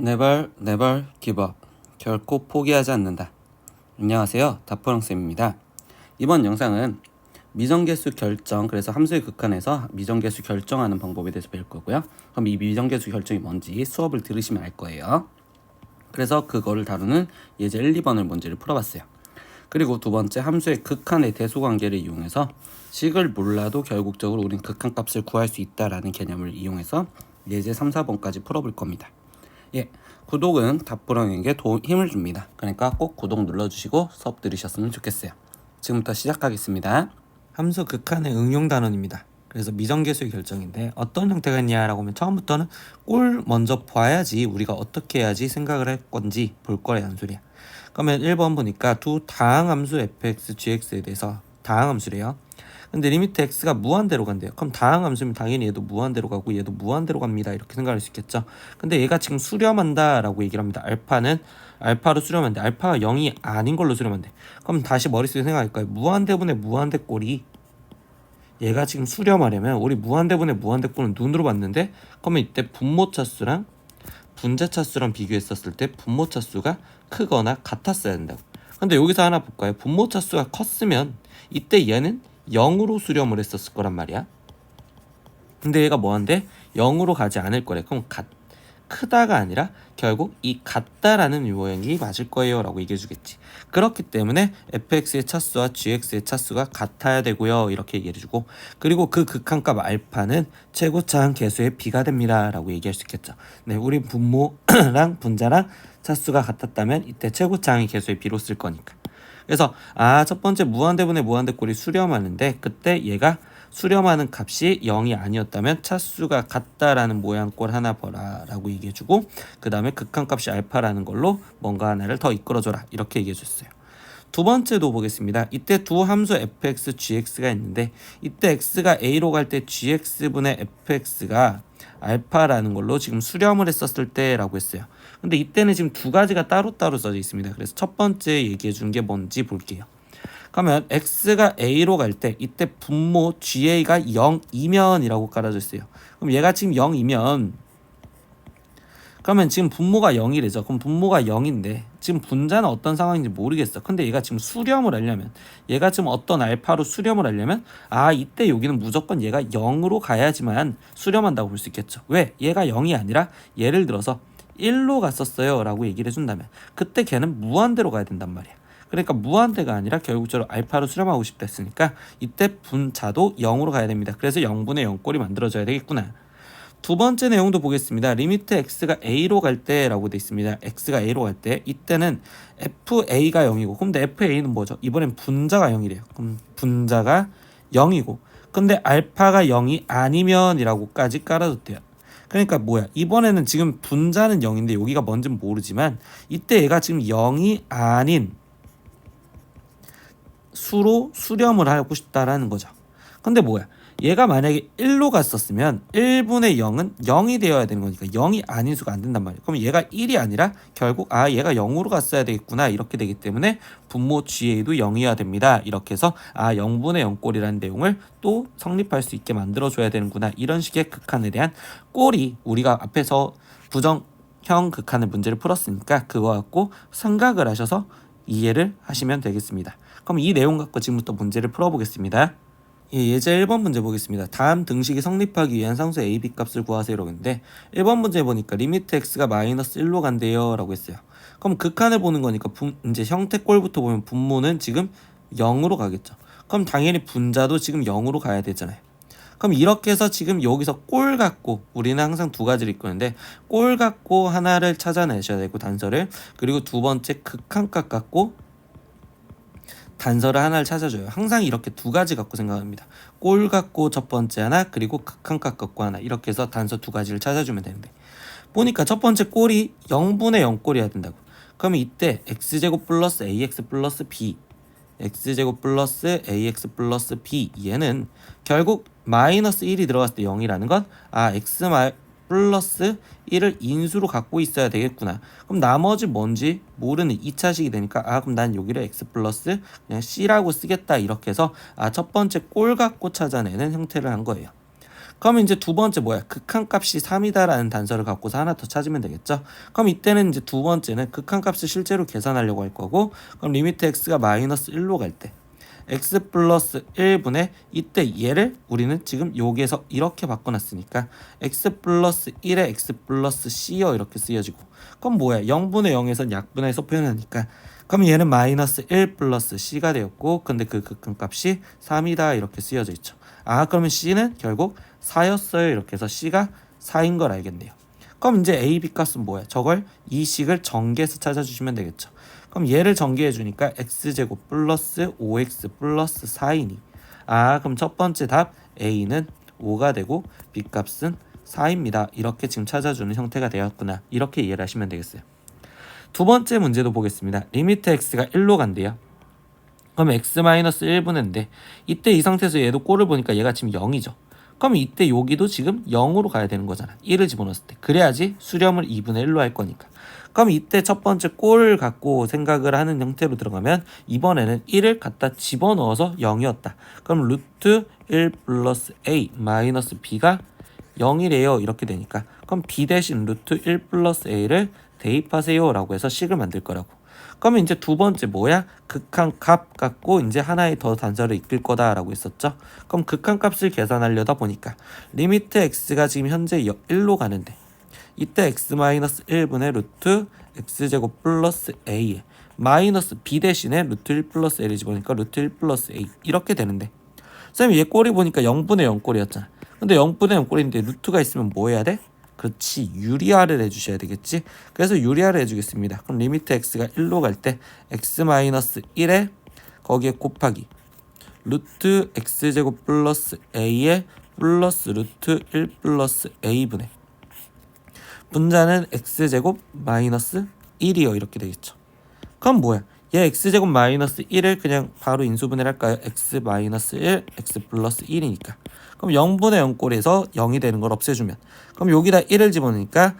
Never, never give up. 결코 포기하지 않는다. 안녕하세요. 다프랑쌤입니다. 이번 영상은 미정계수 결정, 그래서 함수의 극한에서 미정계수 결정하는 방법에 대해서 배울 거고요. 그럼 이 미정계수 결정이 뭔지 수업을 들으시면 알 거예요. 그래서 그거를 다루는 예제 1, 2번을 문제를 풀어봤어요. 그리고 두 번째, 함수의 극한의 대소관계를 이용해서 식을 몰라도 결국적으로 우린 극한값을 구할 수 있다라는 개념을 이용해서 예제 3, 4번까지 풀어볼 겁니다. 구독은 다프랑에게 힘을 줍니다. 그러니까 꼭 구독 눌러주시고 수업 들으셨으면 좋겠어요. 지금부터 시작하겠습니다. 함수 극한의 응용 단원입니다. 그래서 미정계수의 결정인데 어떤 형태가 있냐라고 하면 처음부터는 꼴 먼저 봐야지 우리가 어떻게 해야지 생각을 할 건지 볼 거라는 소리야. 그러면 1번 보니까 두 다항함수 fx, gx에 대해서 다항함수래요. 근데 리미트 x가 무한대로 간대요. 그럼 다항함수면 당연히 얘도 무한대로 가고 얘도 무한대로 갑니다. 이렇게 생각할 수 있겠죠. 근데 얘가 지금 수렴한다 라고 얘기를 합니다. 알파는 알파로 수렴한데 알파가 0이 아닌 걸로 수렴한대. 그럼 다시 머릿속에 생각할까요? 무한대분의 무한대 꼴이 얘가 지금 수렴하려면 우리 무한대분의 무한대 꼴은 눈으로 봤는데 그러면 이때 분모 차수랑 분자 차수랑 비교했었을 때 분모 차수가 크거나 같았어야 된다고. 근데 여기서 하나 볼까요? 분모 차수가 컸으면 이때 얘는 0으로 수렴을 했었을 거란 말이야. 근데 얘가 뭐한데 0으로 가지 않을 거래. 그럼 크다가 아니라 결국 이 같다라는 모양이 맞을 거예요 라고 얘기해 주겠지. 그렇기 때문에 fx의 차수와 gx의 차수가 같아야 되고요 이렇게 얘기해 주고, 그리고 그 극한값 알파는 최고차항 계수의 비가 됩니다 라고 얘기할 수 있겠죠. 네, 우리 분모랑 분자랑 차수가 같았다면 이때 최고차항이 계수의 비로 쓸 거니까. 그래서 첫 번째 무한대분의 무한대꼴이 수렴하는데 그때 얘가 수렴하는 값이 0이 아니었다면 차수가 같다라는 모양꼴 하나 보라 라고 얘기해주고, 그 다음에 극한값이 알파라는 걸로 뭔가 하나를 더 이끌어줘라 이렇게 얘기해줬어요. 두 번째도 보겠습니다. 이때 두 함수 fx, gx가 있는데 이때 x가 a로 갈 때 gx분의 fx가 알파라는 걸로 지금 수렴을 했었을 때라고 했어요. 근데 이때는 지금 두 가지가 따로따로 써져 있습니다. 그래서 첫 번째 얘기해 준 게 뭔지 볼게요. 그러면 x가 a로 갈 때 이때 분모 ga가 0이면 이라고 깔아져 있어요. 그럼 얘가 지금 0이면 그러면 지금 분모가 0이래죠. 그럼 분모가 0인데 지금 분자는 어떤 상황인지 모르겠어. 근데 얘가 지금 수렴을 하려면, 얘가 지금 어떤 알파로 수렴을 하려면 이때 여기는 무조건 얘가 0으로 가야지만 수렴한다고 볼 수 있겠죠. 왜? 얘가 0이 아니라 예를 들어서 1로 갔었어요 라고 얘기를 해준다면 그때 걔는 무한대로 가야 된단 말이야. 그러니까 무한대가 아니라 결국적으로 알파로 수렴하고 싶다 했으니까 이때 분자도 0으로 가야 됩니다. 그래서 0분의 0꼴이 만들어져야 되겠구나. 두 번째 내용도 보겠습니다. 리미트 x가 a로 갈 때라고 돼 있습니다. x가 a로 갈 때 이때는 fa가 0이고, 근데 fa는 뭐죠? 이번엔 분자가 0이래요. 그럼 분자가 0이고 근데 알파가 0이 아니면 이라고까지 깔아줬대요. 그러니까 뭐야? 이번에는 지금 분자는 0인데 여기가 뭔지는 모르지만 이때 얘가 지금 0이 아닌 수로 수렴을 하고 싶다라는 거죠. 근데 뭐야? 얘가 만약에 1로 갔었으면 1분의 0은 0이 되어야 되는 거니까 0이 아닌 수가 안 된단 말이에요. 그럼 얘가 1이 아니라 결국 얘가 0으로 갔어야 되겠구나 이렇게 되기 때문에 분모 GA도 0이어야 됩니다. 이렇게 해서 0분의 0꼴이라는 내용을 또 성립할 수 있게 만들어줘야 되는구나. 이런 식의 극한에 대한 꼴이 우리가 앞에서 부정형 극한의 문제를 풀었으니까 그거 갖고 생각을 하셔서 이해를 하시면 되겠습니다. 그럼 이 내용 갖고 지금부터 문제를 풀어보겠습니다. 예제 1번 문제 보겠습니다. 다음 등식이 성립하기 위한 상수 a, b 값을 구하세요라고 했는데 1번 문제 보니까 리미트 x가 마이너스 1로 간대요 라고 했어요. 그럼 극한을 보는 거니까 이제 형태 꼴부터 보면 분모는 지금 0으로 가겠죠. 그럼 당연히 분자도 지금 0으로 가야 되잖아요. 그럼 이렇게 해서 지금 여기서 꼴 갖고 우리는 항상 두 가지를 이끄는데 꼴 갖고 하나를 찾아내셔야 되고 단서를, 그리고 두 번째 극한값 갖고 단서를 하나를 찾아줘요. 항상 이렇게 두 가지 갖고 생각합니다. 꼴 갖고 첫 번째 하나, 그리고 극한값 갖고 하나, 이렇게 해서 단서 두 가지를 찾아주면 되는데 보니까 첫 번째 꼴이 0분의 0꼴이어야 된다고. 그러면 이때 x제곱 플러스 ax 플러스 b, x제곱 플러스 ax 플러스 b, 얘는 결국 마이너스 1이 들어갔을 때 0이라는 건 x 플러스 1을 인수로 갖고 있어야 되겠구나. 그럼 나머지 뭔지 모르는 2차식이 되니까 그럼 난 여기를 x 플러스 그냥 c라고 쓰겠다 이렇게 해서 첫 번째 꼴 갖고 찾아내는 형태를 한 거예요. 그러면 이제 두 번째 뭐야? 극한값이 3이다라는 단서를 갖고서 하나 더 찾으면 되겠죠. 그럼 이때는 이제 두 번째는 극한값을 실제로 계산하려고 할 거고, 그럼 리미트 x가 마이너스 1로 갈 때 x 플러스 1분의 이때 얘를 우리는 지금 여기에서 이렇게 바꿔놨으니까 x 플러스 1에 x 플러스 c요 이렇게 쓰여지고, 그럼 뭐야? 0분의 0에선 약분해서 표현하니까 그럼 얘는 마이너스 1 플러스 c가 되었고, 근데 그 극한값이 3이다 이렇게 쓰여져 있죠. 아, 그러면 c는 결국 4였어요 이렇게 해서 c가 4인 걸 알겠네요. 그럼 이제 a, b 값은 뭐야? 저걸 이 식을 전개해서 찾아주시면 되겠죠. 그럼 얘를 전개해 주니까 x제곱 플러스 5x 플러스 4이니, 아 그럼 첫 번째 답 a는 5가 되고 b 값은 4입니다. 이렇게 지금 찾아주는 형태가 되었구나, 이렇게 이해를 하시면 되겠어요. 두 번째 문제도 보겠습니다. 리미트 x가 1로 간대요. 그럼 x-1분인데 이때 이 상태에서 얘도 꼴을 보니까 얘가 지금 0이죠. 그럼 이때 여기도 지금 0으로 가야 되는 거잖아. 1을 집어넣었을 때. 그래야지 수렴을 2분의 1로 할 거니까. 그럼 이때 첫 번째 꼴을 갖고 생각을 하는 형태로 들어가면 이번에는 1을 갖다 집어넣어서 0이었다. 그럼 루트 1 플러스 a 마이너스 b가 0이래요. 이렇게 되니까 그럼 b 대신 루트 1 플러스 a를 대입하세요 라고 해서 식을 만들 거라고. 그러면 이제 두 번째 뭐야? 극한값 갖고 이제 하나의 더 단서를 이끌 거다라고 했었죠. 그럼 극한값을 계산하려다 보니까 리미트 x가 지금 현재 1로 가는데 이때 x-1분의 루트 x제곱 플러스 a에 마이너스 b 대신에 루트 1 플러스 a를 집어넣으니까 루트 1 플러스 a 이렇게 되는데, 쌤이 얘 꼴이 보니까 0분의 0 꼴이었잖아. 근데 0분의 0 꼴인데 루트가 있으면 뭐 해야 돼? 그렇지, 유리화를 해주셔야 되겠지. 그래서 유리화를 해주겠습니다. 그럼 리미트 x가 1로 갈 때 x-1에 거기에 곱하기 루트 x제곱 플러스 a에 플러스 루트 1 플러스 a분의 분자는 x제곱 마이너스 1이요 이렇게 되겠죠. 그럼 뭐야? 얘 x제곱 마이너스 1을 그냥 바로 인수분해를 할까요? x 마이너스 1, x 플러스 1이니까. 그럼 0분의 0 꼴에서 0이 되는 걸 없애주면, 그럼 여기다 1을 집어넣으니까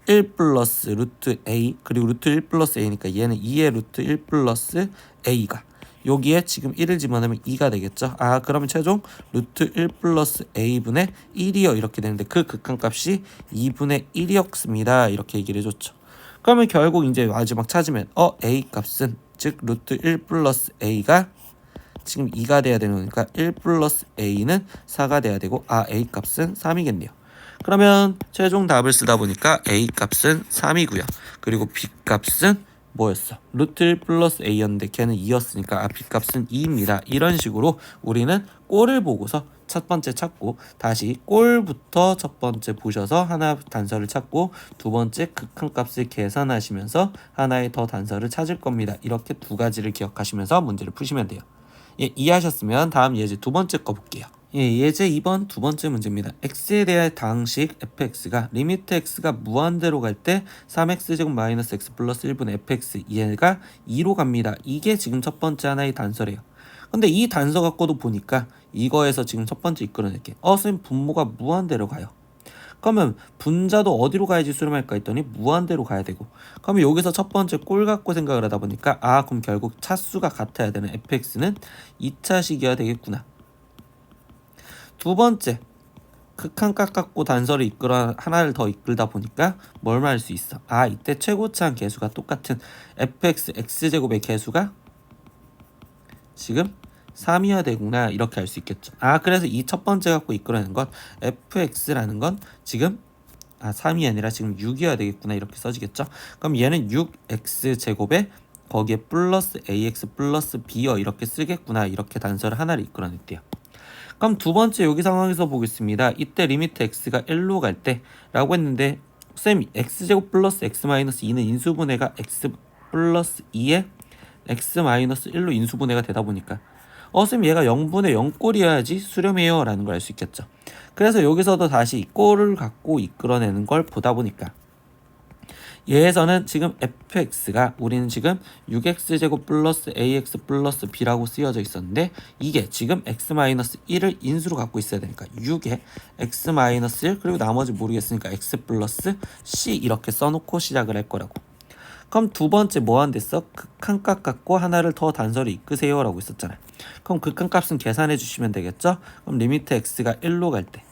1 플러스 루트 a, 그리고 루트 1 플러스 a니까 얘는 2의 루트 1 플러스 a가 여기에 지금 1을 집어넣으면 2가 되겠죠. 아 그러면 최종 루트 1 플러스 a분의 1이요 이렇게 되는데 그 극한값이 2분의 1이었습니다. 이렇게 얘기를 해줬죠. 그러면 결국 이제 마지막 찾으면 a 값은 즉 루트 1 플러스 a가 지금 2가 돼야 되는 거니까 1 플러스 a는 4가 돼야 되고 a 값은 3이겠네요. 그러면 최종 답을 쓰다 보니까 a 값은 3이고요. 그리고 b 값은 뭐였어? 루트 1 플러스 a였는데 걔는 2였으니까 b 값은 2입니다. 이런 식으로 우리는 꼴을 보고서 첫 번째 찾고 다시 꼴부터 첫 번째 보셔서 하나 단서를 찾고 두 번째 극한값을 계산하시면서 하나의 더 단서를 찾을 겁니다. 이렇게 두 가지를 기억하시면서 문제를 푸시면 돼요. 예, 이해하셨으면 다음 예제 두 번째 거 볼게요. 예, 예제 2번 두 번째 문제입니다. x에 대한 당식 fx가 리미트 x가 무한대로 갈 때 3x제곱 마이너스 x 플러스 1분의 fx 얘가 2로 갑니다. 이게 지금 첫 번째 하나의 단서래요. 근데 이 단서 갖고도 보니까 이거에서 지금 첫 번째 이끌어낼게. 선생님 분모가 무한대로 가요. 그러면 분자도 어디로 가야지 수렴할까 했더니 무한대로 가야 되고, 그러면 여기서 첫 번째 꼴 갖고 생각을 하다 보니까 그럼 결국 차수가 같아야 되는 fx는 2차식이어야 되겠구나. 두 번째 극한값 갖고 단서를 이끌어 하나를 더 이끌다 보니까 뭘 말할 수 있어? 이때 최고차한 개수가 똑같은 fx x제곱의 개수가 지금 3이어야 되구나 이렇게 할 수 있겠죠. 그래서 이 첫 번째 갖고 이끌어내는 건 fx라는 건 지금 3이 아니라 지금 6이어야 되겠구나 이렇게 써지겠죠. 그럼 얘는 6x제곱에 거기에 플러스 ax 플러스 b여 이렇게 쓰겠구나, 이렇게 단서를 하나를 이끌어냈대요. 그럼 두 번째 여기 상황에서 보겠습니다. 이때 리미트 x가 1로 갈 때 라고 했는데 쌤 x제곱 플러스 x 마이너스 2는 인수분해가 x 플러스 2에 x 마이너스 1로 인수분해가 되다 보니까 쌤 얘가 0분의 0꼴이어야지 수렴해요 라는 걸 알 수 있겠죠. 그래서 여기서도 다시 꼴을 갖고 이끌어내는 걸 보다 보니까 얘에서는 지금 fx가 우리는 지금 6x제곱 플러스 ax 플러스 b라고 쓰여져 있었는데 이게 지금 x-1을 인수로 갖고 있어야 되니까 6에 x-1 그리고 나머지 모르겠으니까 x 플러스 c 이렇게 써놓고 시작을 할 거라고. 그럼 두 번째 뭐 한댔어? 극한값 갖고 하나를 더 단서를 이끄세요 라고 있었잖아. 그럼 극한값은 계산해 주시면 되겠죠. 그럼 리미트 x가 1로 갈 때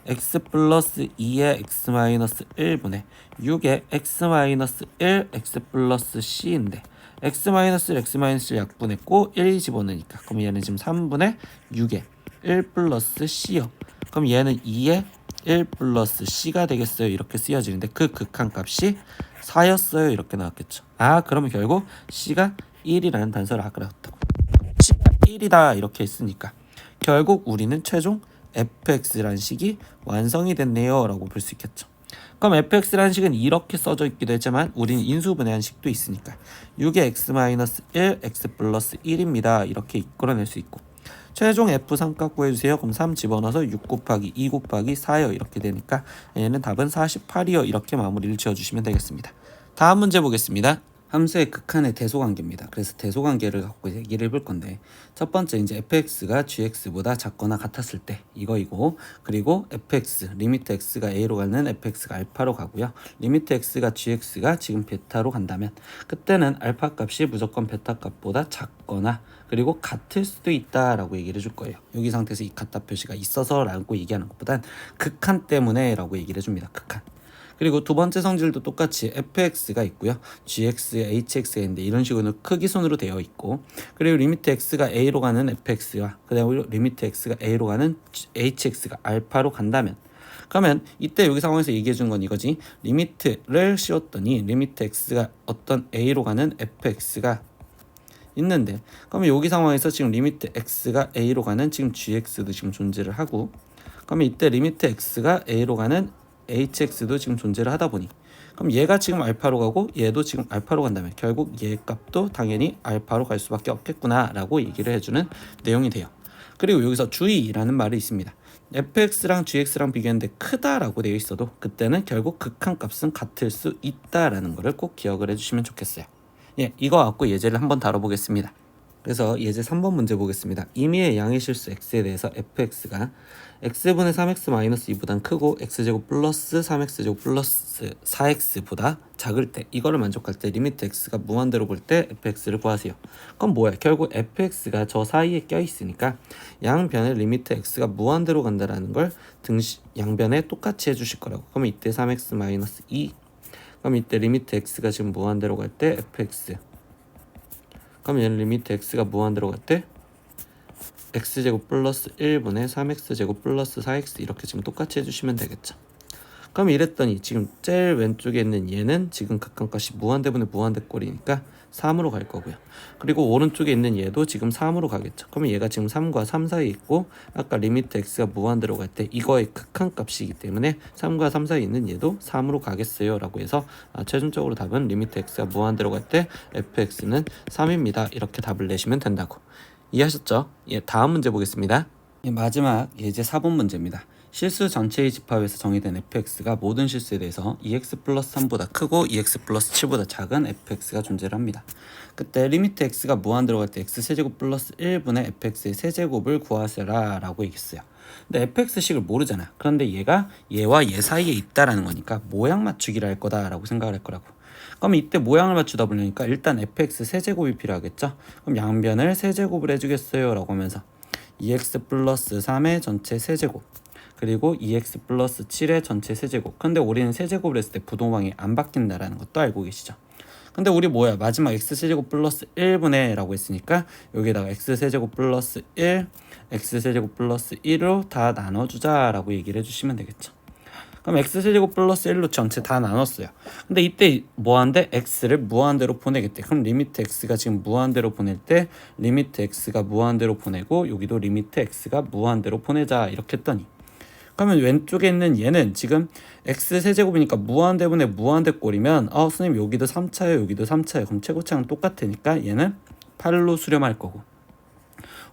x 플러스 2의 x 마이너스 1분의 6의 x 마이너스 1 x 플러스 c인데 x 마이너스 1 x 마이너스 1 약분했고 1 집어넣으니까 그럼 얘는 지금 3분의 6의 1 플러스 c요. 그럼 얘는 2의 1 플러스 c가 되겠어요. 이렇게 쓰여지는데 그 극한값이 4였어요. 이렇게 나왔겠죠. 아 그러면 결국 c가 1이라는 단서를 아까 나왔다고. c가 1이다 이렇게 했으니까 결국 우리는 최종 fx라는 식이 완성이 됐네요 라고 볼 수 있겠죠. 그럼 fx라는 식은 이렇게 써져 있기도 했지만 우리는 인수분해한 식도 있으니까 6의 x-1 x 플러스 1입니다 이렇게 이끌어낼 수 있고 최종 f 삼각 구해주세요. 그럼 3 집어넣어서 6 곱하기 2 곱하기 4요 이렇게 되니까 얘는 답은 48이요 이렇게 마무리를 지어주시면 되겠습니다. 다음 문제 보겠습니다. 함수의 극한의 대소관계입니다. 그래서 대소관계를 갖고 얘기를 해볼 건데 첫 번째 이제 fx가 gx보다 작거나 같았을 때 이거이고 그리고 fx 리미트 x가 a로 가는 fx가 알파로 가고요. 리미트 x가 gx가 지금 베타로 간다면 그때는 알파 값이 무조건 베타 값보다 작거나 그리고 같을 수도 있다라고 얘기를 해줄 거예요. 여기 상태에서 이 같다 표시가 있어서라고 얘기하는 것보단 극한 때문에라고 얘기를 해줍니다. 극한. 그리고 두 번째 성질도 똑같이 fx가 있고요. gx, hx가 있는데 이런 식으로 크기순으로 되어 있고 그리고 리미트 x가 a로 가는 fx와 그다음에 리미트 x가 a로 가는 hx가 알파로 간다면 그러면 이때 여기 상황에서 얘기해 준 건 이거지. 리미트를 씌웠더니 리미트 x가 어떤 a로 가는 fx가 있는데 그러면 여기 상황에서 지금 리미트 x가 a로 가는 지금 gx도 지금 존재를 하고 그러면 이때 리미트 x가 a로 가는 hx도 지금 존재를 하다 보니 그럼 얘가 지금 알파로 가고 얘도 지금 알파로 간다면 결국 얘 값도 당연히 알파로 갈 수밖에 없겠구나 라고 얘기를 해주는 내용이 돼요. 그리고 여기서 주의라는 말이 있습니다. fx랑 gx랑 비교했는데 크다라고 되어 있어도 그때는 결국 극한값은 같을 수 있다라는 것을 꼭 기억을 해주시면 좋겠어요. 예, 이거 갖고 예제를 한번 다뤄보겠습니다. 그래서 예제 3번 문제 보겠습니다. 임의의 양의 실수 x에 대해서 fx가 x분의 3x-2보단 크고 x제곱 플러스 3x제곱 플러스 4x보다 작을 때 이거를 만족할 때 리미트 x가 무한대로 볼 때 fx를 구하세요. 그럼 뭐야? 결국 fx가 저 사이에 껴있으니까 양변의 리미트 x가 무한대로 간다라는 걸 양변에 똑같이 해주실 거라고. 그럼 이때 3x-2 그럼 이때 리미트 x가 지금 무한대로 갈 때 fx 그럼 얘는 리미트 x가 무한대로 갈 때 x제곱 플러스 1분의 3x제곱 플러스 4x 이렇게 지금 똑같이 해주시면 되겠죠. 그럼 이랬더니 지금 제일 왼쪽에 있는 얘는 지금 극한값이 무한대분의 무한대꼴이니까 3으로 갈 거고요. 그리고 오른쪽에 있는 얘도 지금 3으로 가겠죠. 그러면 얘가 지금 3과 3 사이에 있고 아까 리미트 x가 무한대로 갈 때 이거의 극한값이기 때문에 3과 3 사이에 있는 얘도 3으로 가겠어요 라고 해서 최종적으로 답은 리미트 x가 무한대로 갈 때 fx는 3입니다. 이렇게 답을 내시면 된다고. 이해하셨죠? 예, 다음 문제 보겠습니다. 예, 마지막 예제 4번 문제입니다. 실수 전체의 집합에서 정의된 fx가 모든 실수에 대해서 2x 플러스 3보다 크고 2x 플러스 7보다 작은 fx가 존재를 합니다. 그때 리미트 x가 무한대로 갈 때 x세제곱 플러스 1분의 fx의 세제곱을 구하세라 라고 얘기했어요. 근데 fx식을 모르잖아. 그런데 얘가 얘와 얘 사이에 있다라는 거니까 모양 맞추기를 할 거다라고 생각을 할 거라고. 그럼 이때 모양을 맞추다 보니까 일단 fx 세제곱이 필요하겠죠. 그럼 양변을 세제곱을 해주겠어요 라고 하면서 2x 플러스 3의 전체 세제곱 그리고 2x 플러스 7의 전체 세제곱. 근데 우리는 세제곱을 했을 때 부동항이 안 바뀐다라는 것도 알고 계시죠. 근데 우리 뭐야? 마지막 x세제곱 플러스 1분의 라고 했으니까 여기다가 x세제곱 플러스 1 x세제곱 플러스 1로 다 나눠주자 라고 얘기를 해주시면 되겠죠. 그럼 x세제곱 플러스 1로 전체 다 나눴어요. 근데 이때 뭐한데? x를 무한대로 보내겠대. 그럼 리미트 x가 지금 무한대로 보낼 때 리미트 x가 무한대로 보내고 여기도 리미트 x가 무한대로 보내자 이렇게 했더니 그러면 왼쪽에 있는 얘는 지금 x세제곱이니까 무한대분의 무한대꼴이면 선생님 여기도 3차예요 여기도 3차예요. 그럼 최고차는 똑같으니까 얘는 8로 수렴할 거고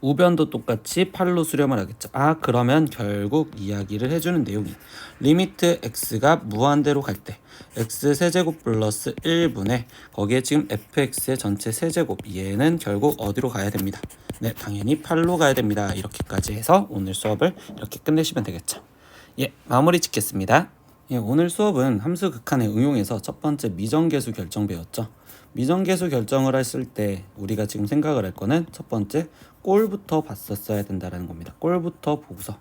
우변도 똑같이 8로 수렴을 하겠죠. 그러면 결국 이야기를 해주는 내용이 리미트 x가 무한대로 갈 때 x세제곱 플러스 1분의 거기에 지금 fx의 전체 세제곱 얘는 결국 어디로 가야 됩니다. 네, 당연히 8로 가야 됩니다. 이렇게까지 해서 오늘 수업을 이렇게 끝내시면 되겠죠. 예, 마무리 짓겠습니다. 예, 오늘 수업은 함수 극한의 응용에서 첫 번째 미정계수 결정 배웠죠. 미정계수 결정을 했을 때 우리가 지금 생각을 할 거는 첫 번째 꼴부터 봤었어야 된다는 겁니다. 꼴부터 보고서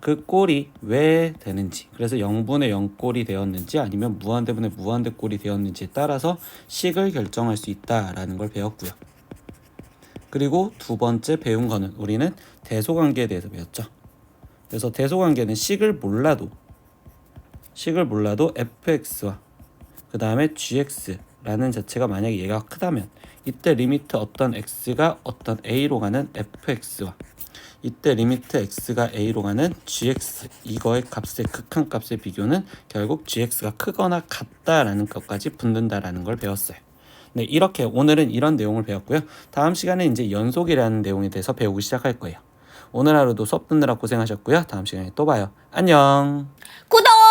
그 꼴이 왜 되는지, 그래서 0분의 0꼴이 되었는지 아니면 무한대분의 무한대꼴이 되었는지에 따라서 식을 결정할 수 있다라는 걸 배웠고요. 그리고 두 번째 배운 거는 우리는 대소관계에 대해서 배웠죠. 그래서 대소관계는 식을 몰라도 fx와 그 다음에 gx라는 자체가 만약에 얘가 크다면 이때 리미트 어떤 x가 어떤 a로 가는 fx와 이때 리미트 x가 a로 가는 gx, 이거의 값의 극한값의 비교는 결국 gx가 크거나 같다라는 것까지 붙는다라는 걸 배웠어요. 네, 이렇게 오늘은 이런 내용을 배웠고요. 다음 시간에 이제 연속이라는 내용에 대해서 배우기 시작할 거예요. 오늘 하루도 수업 듣느라 고생하셨고요. 다음 시간에 또 봐요. 안녕. 구독!